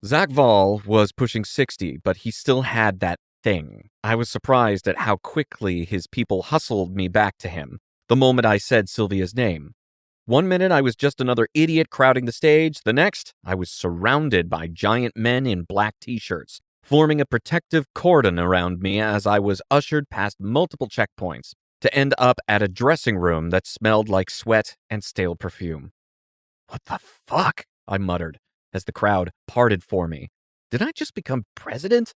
Zach Vall was pushing 60, but he still had that thing. I was surprised at how quickly his people hustled me back to him the moment I said Sylvia's name. One minute I was just another idiot crowding the stage, the next I was surrounded by giant men in black t-shirts, forming a protective cordon around me as I was ushered past multiple checkpoints to end up at a dressing room that smelled like sweat and stale perfume. "What the fuck?" I muttered as the crowd parted for me. Did I just become president?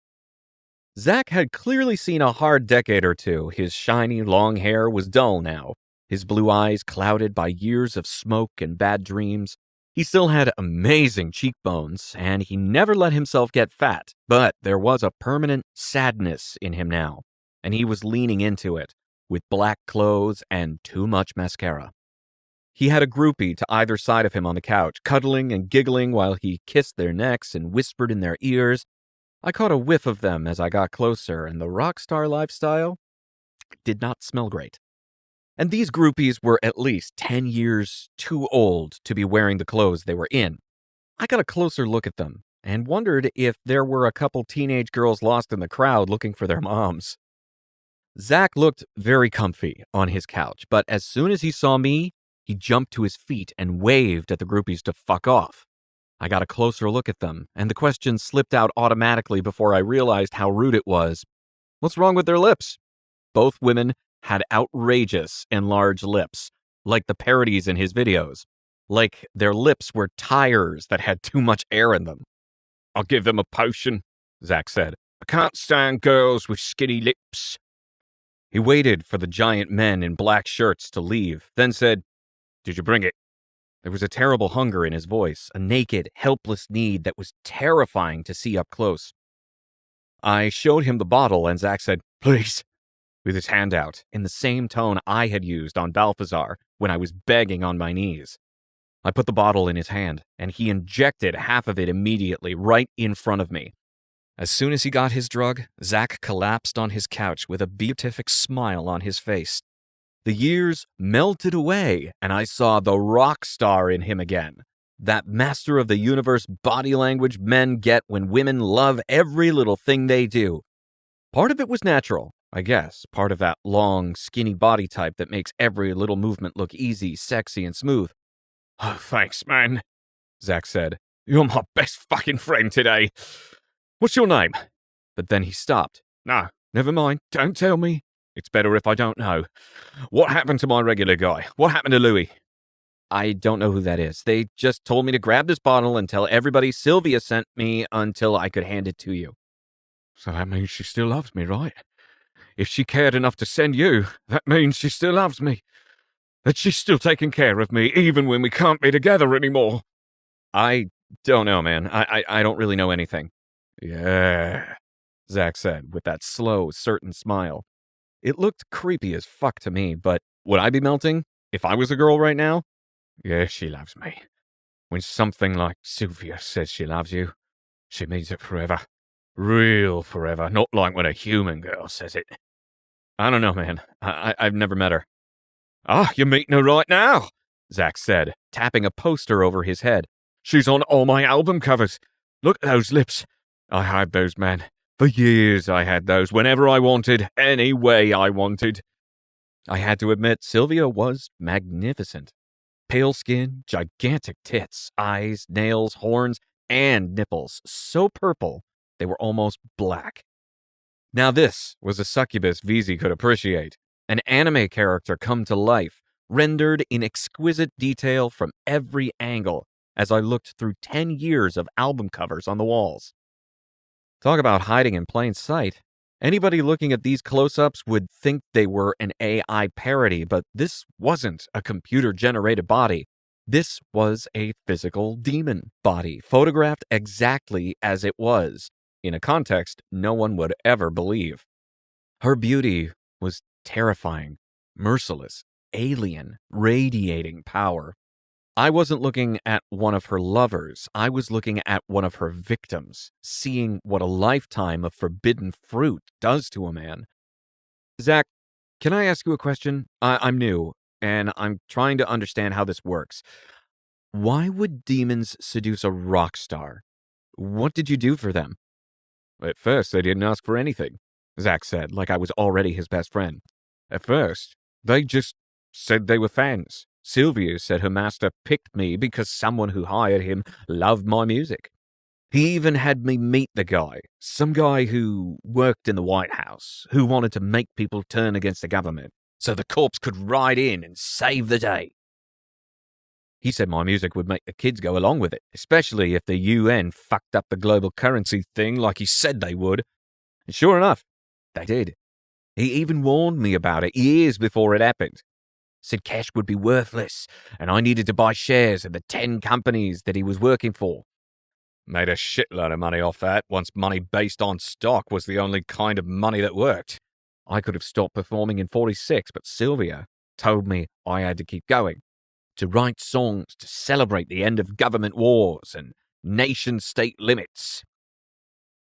Zach had clearly seen a hard decade or two. His shiny, long hair was dull now, his blue eyes clouded by years of smoke and bad dreams. He still had amazing cheekbones, and he never let himself get fat, but there was a permanent sadness in him now, and he was leaning into it, with black clothes and too much mascara. He had a groupie to either side of him on the couch, cuddling and giggling while he kissed their necks and whispered in their ears. I caught a whiff of them as I got closer, and the rock star lifestyle did not smell great. And these groupies were at least 10 years too old to be wearing the clothes they were in. I got a closer look at them and wondered if there were a couple teenage girls lost in the crowd looking for their moms. Zach looked very comfy on his couch, but as soon as he saw me, he jumped to his feet and waved at the groupies to fuck off. I got a closer look at them, and the question slipped out automatically before I realized how rude it was. What's wrong with their lips? Both women had outrageous enlarged lips, like the parodies in his videos. Like their lips were tires that had too much air in them. "I'll give them a potion," Zach said. "I can't stand girls with skinny lips." He waited for the giant men in black shirts to leave, then said, "Did you bring it?" There was a terrible hunger in his voice, a naked, helpless need that was terrifying to see up close. I showed him the bottle, and Zach said, "Please," with his hand out, in the same tone I had used on Balthazar when I was begging on my knees. I put the bottle in his hand, and he injected half of it immediately, right in front of me. As soon as he got his drug, Zach collapsed on his couch with a beatific smile on his face. The years melted away, and I saw the rock star in him again. That master of the universe body language men get when women love every little thing they do. Part of it was natural, I guess. Part of that long, skinny body type that makes every little movement look easy, sexy, and smooth. "Oh, thanks, man," Zach said. "You're my best fucking friend today. What's your name?" But then he stopped. "No, never mind. Don't tell me. It's better if I don't know. What happened to my regular guy? What happened to Louis?" "I don't know who that is. They just told me to grab this bottle and tell everybody Sylvia sent me until I could hand it to you." "So that means she still loves me, right? If she cared enough to send you, that means she still loves me. That she's still taking care of me, even when we can't be together anymore." "I don't know, man. I don't really know anything." "Yeah," Zach said with that slow, certain smile. It looked creepy as fuck to me, but would I be melting if I was a girl right now? "Yeah, she loves me. When something like Sylvia says she loves you, she means it forever. Real forever, not like when a human girl says it." "I don't know, man. I've never met her." "Ah, you're meeting her right now," Zach said, tapping a poster over his head. "She's on all my album covers. Look at those lips. I had those, man. For years I had those, whenever I wanted, any way I wanted." I had to admit, Sylvia was magnificent. Pale skin, gigantic tits, eyes, nails, horns, and nipples, so purple they were almost black. Now this was a succubus VZ could appreciate. An anime character come to life, rendered in exquisite detail from every angle as I looked through 10 years of album covers on the walls. Talk about hiding in plain sight. Anybody looking at these close-ups would think they were an AI parody, but this wasn't a computer-generated body. This was a physical demon body, photographed exactly as it was, in a context no one would ever believe. Her beauty was terrifying, merciless, alien, radiating power. I wasn't looking at one of her lovers. I was looking at one of her victims, seeing what a lifetime of forbidden fruit does to a man. "Zach, can I ask you a question? I'm new, and I'm trying to understand how this works. Why would demons seduce a rock star? What did you do for them? At first, they didn't ask for anything, Zach said, like I was already his best friend. At first, they just said they were fans. Sylvia said her master picked me because someone who hired him loved my music. He even had me meet the guy, some guy who worked in the White House, who wanted to make people turn against the government so the corps could ride in and save the day. He said my music would make the kids go along with it, especially if the UN fucked up the global currency thing like he said they would. And sure enough, they did. He even warned me about it years before it happened. Said cash would be worthless, and I needed to buy shares of the 10 companies that he was working for. Made a shitload of money off that, once money based on stock was the only kind of money that worked. I could have stopped performing in 46, but Sylvia told me I had to keep going. To write songs to celebrate the end of government wars and nation-state limits.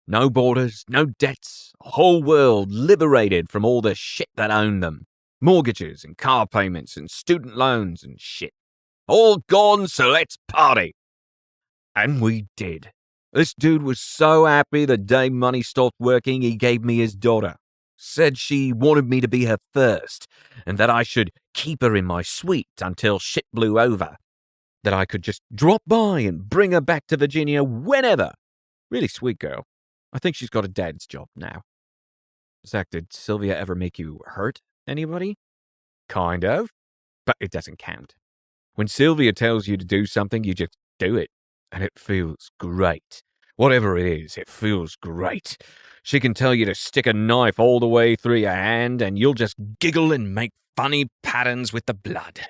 No borders, no debts, a whole world liberated from all the shit that owned them. Mortgages and car payments and student loans and shit. All gone, so let's party. And we did. This dude was so happy the day money stopped working, he gave me his daughter. Said she wanted me to be her first, and that I should keep her in my suite until shit blew over. That I could just drop by and bring her back to Virginia whenever. Really sweet girl. I think she's got a dad's job now. Zach, did Sylvia ever make you hurt anybody? Kind of, but it doesn't count. When Sylvia tells you to do something, you just do it, and it feels great. Whatever it is, it feels great. She can tell you to stick a knife all the way through your hand, and you'll just giggle and make funny patterns with the blood.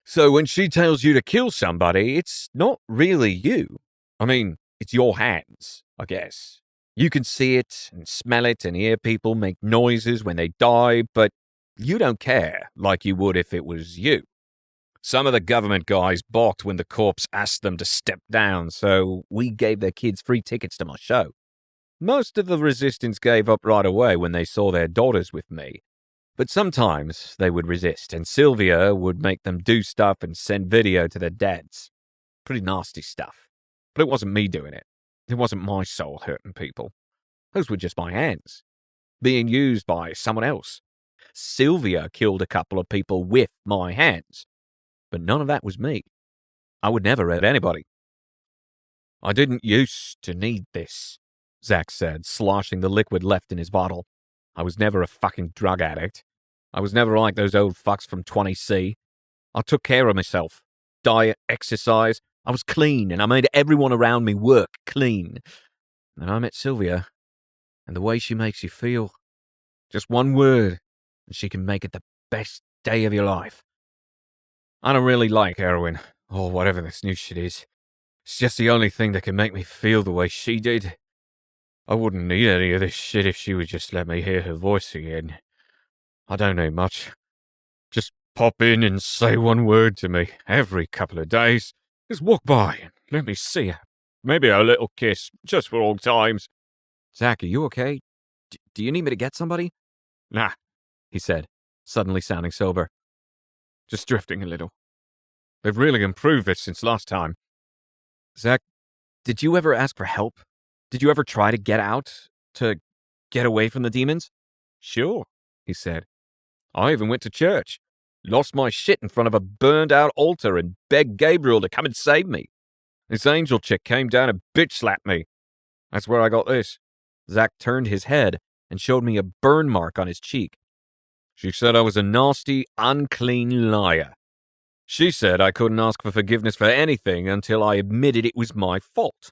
So when she tells you to kill somebody, it's not really you. I mean, it's your hands, I guess. You can see it and smell it and hear people make noises when they die, but you don't care like you would if it was you. Some of the government guys balked when the corps asked them to step down, so we gave their kids free tickets to my show. Most of the resistance gave up right away when they saw their daughters with me. But sometimes they would resist, and Sylvia would make them do stuff and send video to their dads. Pretty nasty stuff. But it wasn't me doing it. It wasn't my soul hurting people. Those were just my hands, being used by someone else. Sylvia killed a couple of people with my hands. But none of that was me. I would never hurt anybody. I didn't used to need this, Zach said, sloshing the liquid left in his bottle. I was never a fucking drug addict. I was never like those old fucks from 20C. I took care of myself. Diet, exercise. I was clean, and I made everyone around me work clean. And I met Sylvia, and the way she makes you feel. Just one word, and she can make it the best day of your life. I don't really like heroin, or whatever this new shit is. It's just the only thing that can make me feel the way she did. I wouldn't need any of this shit if she would just let me hear her voice again. I don't need much. Just pop in and say one word to me every couple of days. Just walk by and let me see her. Maybe a little kiss, just for old times. Zach, are you okay? Do you need me to get somebody? Nah, he said, suddenly sounding sober. Just drifting a little. They've really improved it since last time. Zach, did you ever ask for help? Did you ever try to get out? To get away from the demons? Sure, he said. I even went to church. Lost my shit in front of a burned-out altar and begged Gabriel to come and save me. This angel chick came down and bitch-slapped me. That's where I got this. Zach turned his head and showed me a burn mark on his cheek. She said I was a nasty, unclean liar. She said I couldn't ask for forgiveness for anything until I admitted it was my fault.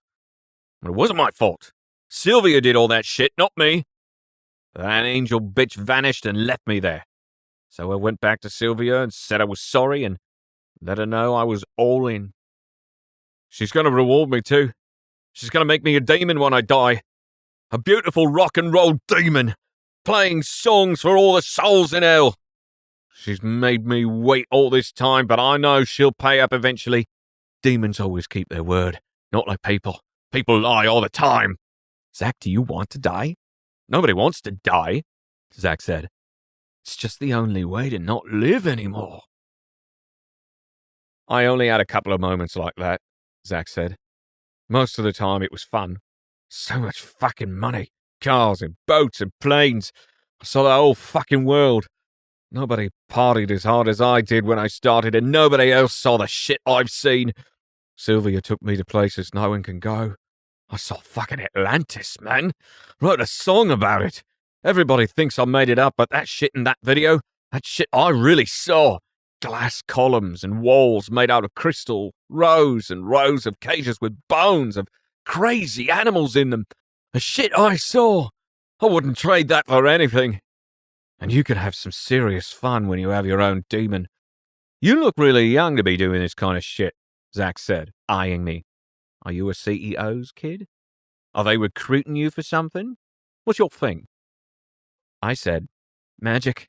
But it wasn't my fault. Sylvia did all that shit, not me. That angel bitch vanished and left me there. So I went back to Sylvia and said I was sorry and let her know I was all in. She's going to reward me too. She's going to make me a demon when I die. A beautiful rock and roll demon, playing songs for all the souls in hell. She's made me wait all this time, but I know she'll pay up eventually. Demons always keep their word, not like people. People lie all the time. Zach, do you want to die? Nobody wants to die, Zach said. It's just the only way to not live anymore. I only had a couple of moments like that, Zach said. Most of the time it was fun. So much fucking money. Cars and boats and planes. I saw the whole fucking world. Nobody partied as hard as I did when I started, and nobody else saw the shit I've seen. Sylvia took me to places no one can go. I saw fucking Atlantis, man. Wrote a song about it. Everybody thinks I made it up, but that shit in that video, that shit I really saw. Glass columns and walls made out of crystal, rows and rows of cages with bones of crazy animals in them. The shit I saw. I wouldn't trade that for anything. And you could have some serious fun when you have your own demon. You look really young to be doing this kind of shit, Zach said, eyeing me. Are you a CEO's kid? Are they recruiting you for something? What's your thing? I said, magic,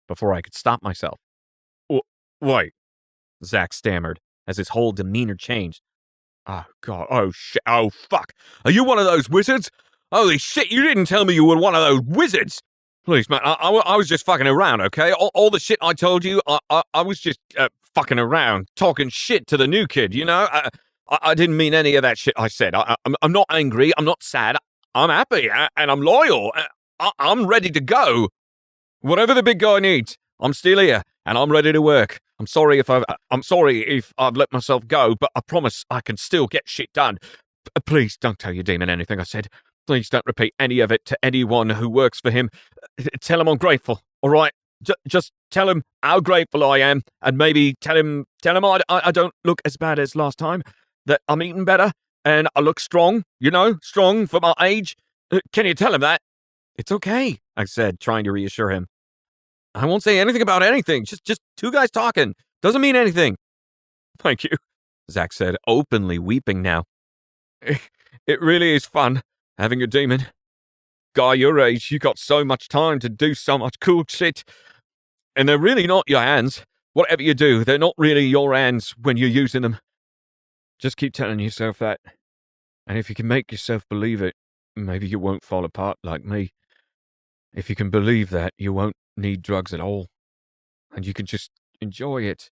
before I could stop myself. Wait, Zach stammered, as his whole demeanor changed. Oh, God, oh, shit, oh, fuck. Are you one of those wizards? Holy shit, you didn't tell me you were one of those wizards! Please, man, I was just fucking around, okay? All the shit I told you, I was just fucking around, talking shit to the new kid, you know? I didn't mean any of that shit I said. I'm not angry, I'm not sad, I'm happy, and I'm loyal. I'm ready to go. Whatever the big guy needs, I'm still here, and I'm ready to work. I'm sorry if I've let myself go, but I promise I can still get shit done. Please don't tell your demon anything I said. Please don't repeat any of it to anyone who works for him. Tell him I'm grateful, all right? Just tell him how grateful I am, and maybe tell him I don't look as bad as last time, that I'm eating better, and I look strong, you know, strong for my age. Can you tell him that? It's okay, I said, trying to reassure him. I won't say anything about anything. Just two guys talking. Doesn't mean anything. Thank you, Zach said, openly weeping now. It really is fun, having a demon. Guy your age, you got so much time to do so much cool shit. And they're really not your hands. Whatever you do, they're not really your hands when you're using them. Just keep telling yourself that. And if you can make yourself believe it, maybe you won't fall apart like me. If you can believe that, you won't need drugs at all. And you can just enjoy it.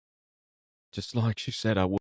Just like she said I would.